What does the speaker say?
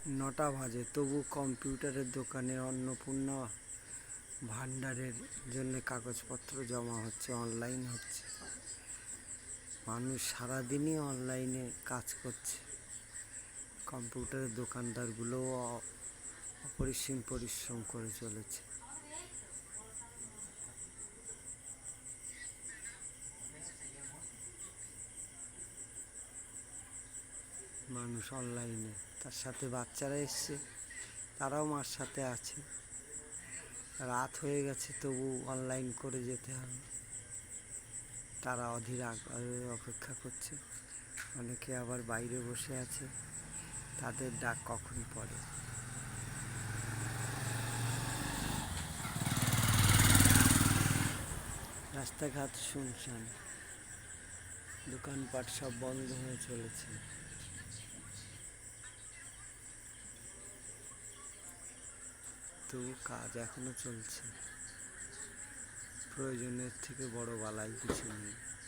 ৯টা বাজে, তবু কম্পিউটারের দোকানে অন্নপূর্ণা ভাণ্ডারের জন্য কাগজপত্র জমা হচ্ছে, অনলাইন হচ্ছে। মানুষ সারাদিনই অনলাইনে কাজ করছে। কম্পিউটারের দোকানদারগুলোও অপরিসীম পরিশ্রম করে চলেছে। মানুষ অনলাইনে, তার সাথে বাচ্চারা এসছে, তারাও মার সাথে আছে। রাত হয়ে গেছে, তবু অনলাইন করে যেতে হবে। তারা অধীর আগ্রহে অপেক্ষা করছে। অনেকে আবার বাইরে বসে আছে, তাদের ডাক কখন পড়ে। রাস্তাঘাট শুনশান, দোকানপাট সব বন্ধ হয়ে চলেছে। তবু কাজ এখনো চলছে। প্রয়োজনের থেকে বড় বালাই কিছু নেই।